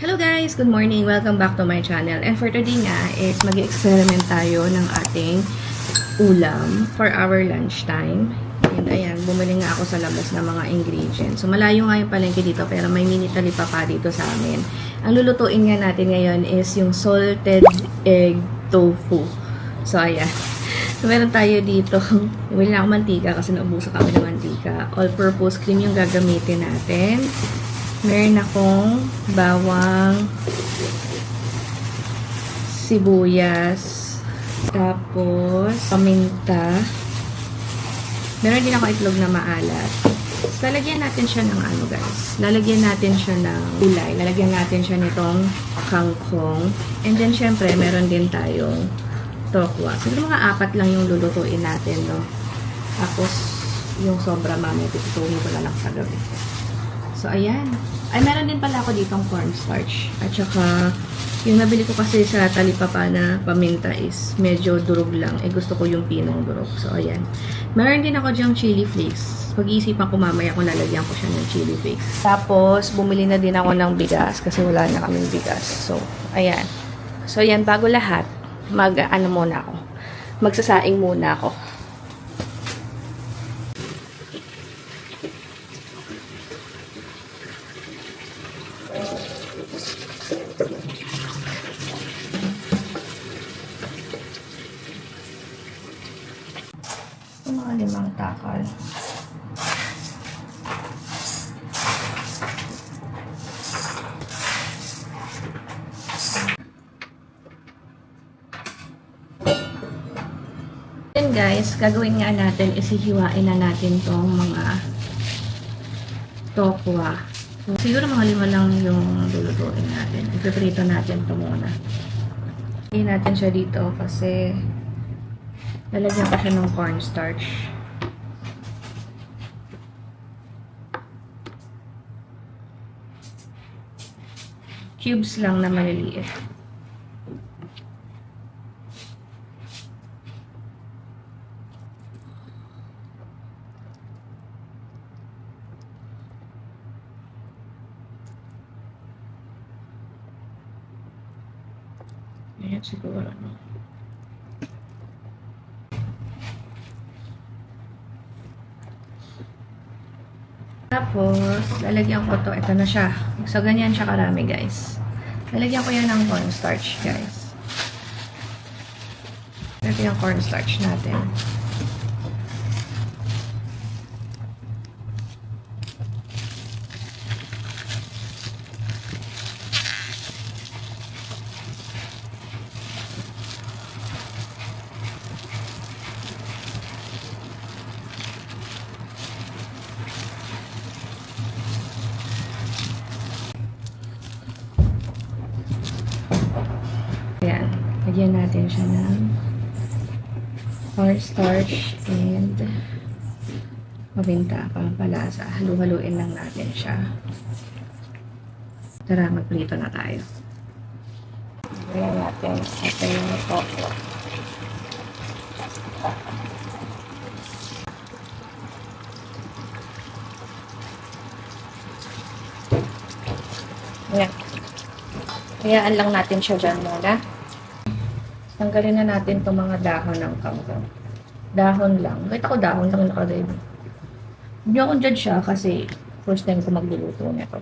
Hello guys! Good morning! Welcome back to my channel. And for today nga is mag-experiment tayo ng ating ulam for our lunchtime. And ayan, bumili nga ako sa labas ng mga ingredients. So malayo nga yung palengke dito pero may mini talipapa dito sa amin. Ang lulutuin nga natin ngayon is yung salted egg tofu. So ayan. So meron tayo dito. Bumili na ako mantika kasi naubusan kami ng mantika. All-purpose cream yung gagamitin natin. Meron akong bawang, sibuyas, tapos paminta. Meron din ako itlog na maalat. So, lalagyan natin siya ng ano guys. Lalagyan natin siya ng gulay. Lalagyan natin siya nitong kangkong. And then syempre meron din tayong tokwa. So mga 4 lang yung lulutuin natin, no. Tapos yung sobra mamaya tututuin ko na lang sa gabi. So, ayan. Ay, meron din pala ako ditong cornstarch. At saka, yung nabili ko kasi sa talipapa na paminta is medyo durog lang. Eh, gusto ko yung pinong durog. So, ayan. Meron din ako dyang chili flakes. Pag-iisipan ko mamaya kung lalagyan ko siya ng chili flakes. Tapos, bumili na din ako ng bigas kasi wala na kaming bigas. So, ayan. So, ayan. Bago lahat, muna ako. Magsasaing muna ako. Mga 5 takal. Then guys, gagawin nga natin is hihiwain na natin tong mga tokwa. So, siguro mga 5 lang yung lulutuin natin. Ipiprito natin ito muna. Hindi natin siya dito kasi lalagyan pa siya ng cornstarch. Cubes lang na maliliit. Ayan siguro, no? Tapos, lalagyan ko to. Ito na siya. So, ganyan siya karami, guys. Lalagyan ko yan ng cornstarch, guys. Ito yung cornstarch natin. Ayan. Lagyan natin siya ng cornstarch and paminta, pampalasa. Halu-haluin lang natin siya. Tara, magprito na tayo. Lagyan natin ito yung tokwa. Ayan. Hayaan lang natin siya dyan muna. Tanggalin na natin itong mga dahon ng kangkong. Dahon lang. Kahit ako dahon lang nakalagay. Hindi ako judge siya kasi first time ko magluluto nito.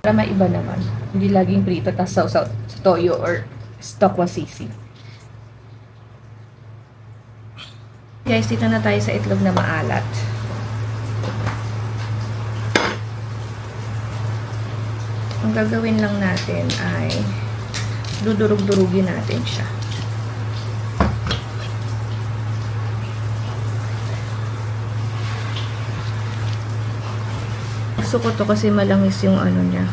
Para maiba naman. Hindi laging prito tas sausaw sa toyo or tokwa sisig. Guys, dito na tayo sa itlog na maalat. Ang gagawin lang natin ay dudurog-durugin natin siya. Gusto ko to kasi malangis yung ano niya.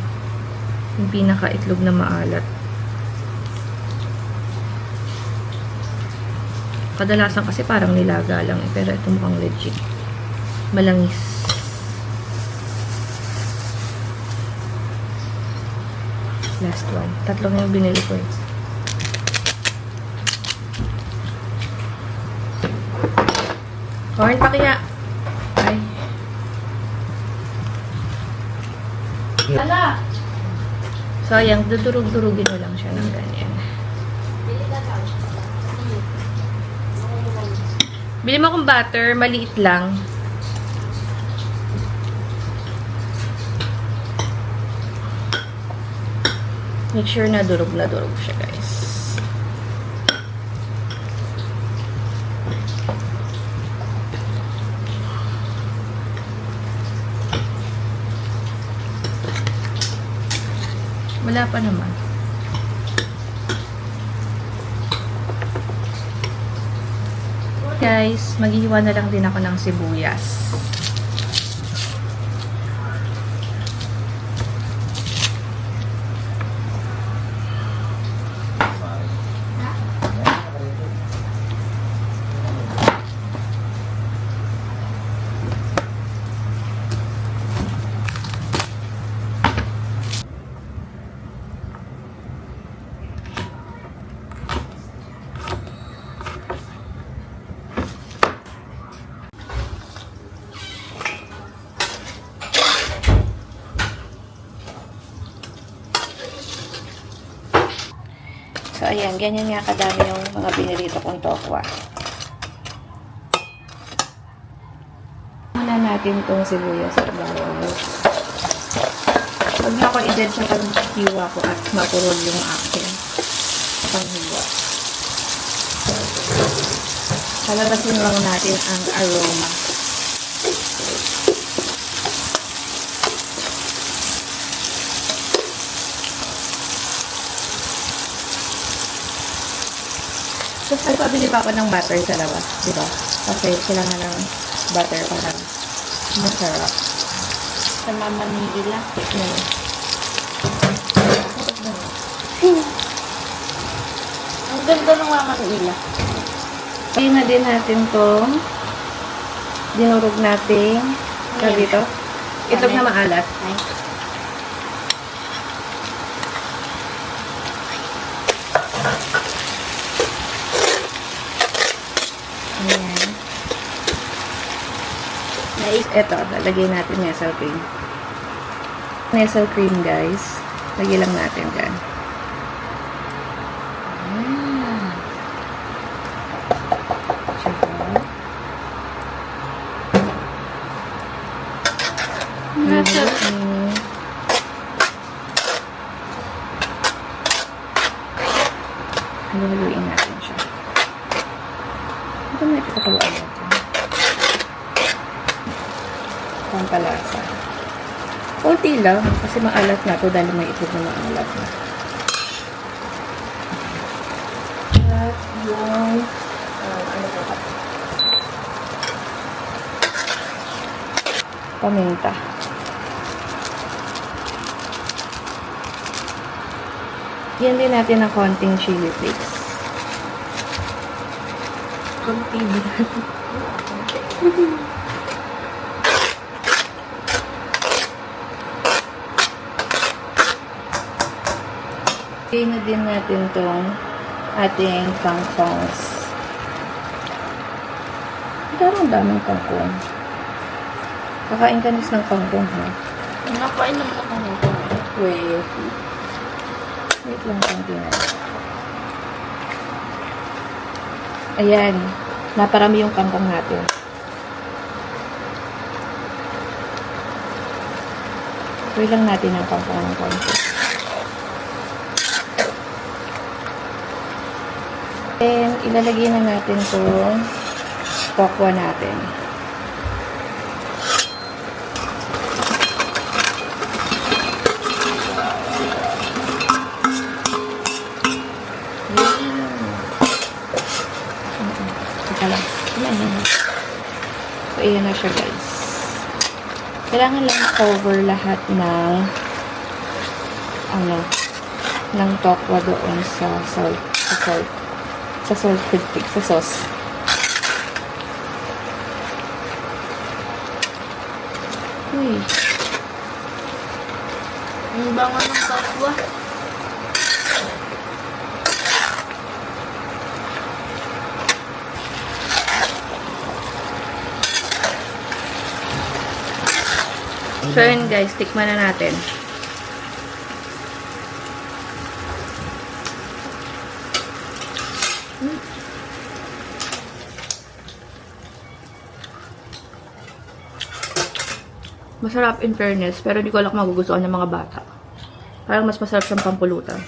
Yung pinaka-itlog na maalat. Kadalasan kasi parang nilaga lang eh, pero ito mukhang legit. Malangis. Last one. 3 na yung binili ko eh. Corn pa kaya? Ay. Ala! So, ayan, dudurug-durugin mo lang siya ng ganyan. Bili mo akong butter, maliit lang. Make sure na durog siya, guys. Wala pa naman. Guys, maghihiwa na lang din ako ng sibuyas. So, ayan. Ganyan nga kadami yung mga binilito kong tokwa. Muna natin itong sibuyas sa bawang. Huwag na ako i-dead sa pag-hiwa ko at mapurol yung akin panghiwa. Palabasin lang natin ang aroma. So, pabili pa ako ng butter sa labas, di ba? Kasi kailangan ng butter para masarap. Sa Mama Nila. Ang ganda ng Mama Nila. Ayun na din natin itong dinurog natin. Sabi ito? Itlog na maalat. Ay. Ayan. Ito, lalagay natin nestle cream. Nestle cream, guys. Lagay lang natin dyan. Ayan. Tsaka. Haluin natin siya. Ito may pagkakaluan natin. Pampalasa. Kunti lang, kasi maalat na ito dahil may itlog na maalat na. At yung ano ba? Paminta. Yan din natin ng konting chili flakes. Konti din. Lagay na din natin itong ating kangkongs. Ang daming kangkong. Kakain ka nis ng kangkong, ha? Nakain naman ako nito. Wait lang konti na. Ayan. Naparami yung kangkong natin. Wait lang natin ang kangkong ng konti. Then, ilalagay na natin itong tokwa natin. Teka lang. So, ayan na siya, guys. Kailangan lang cover lahat ng ng tokwa doon sa salted pig, sa sauce. Uy. Ang bango ng tokwa. So, yun guys, tikman na natin. Masarap in fairness, pero hindi ko alam kung magugustuhan ng mga bata. Parang mas masarap siyang pampulutan.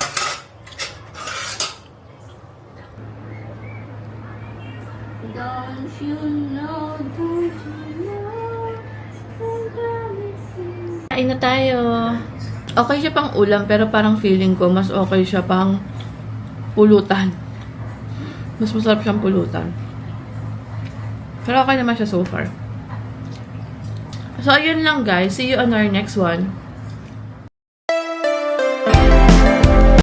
Don't you know, don't you know, Kain na tayo. Okay siya pang ulam, pero parang feeling ko, mas okay siya pang pulutan. Mas masarap siyang pulutan. Pero okay naman siya so far. So, ayun lang guys. See you on our next one.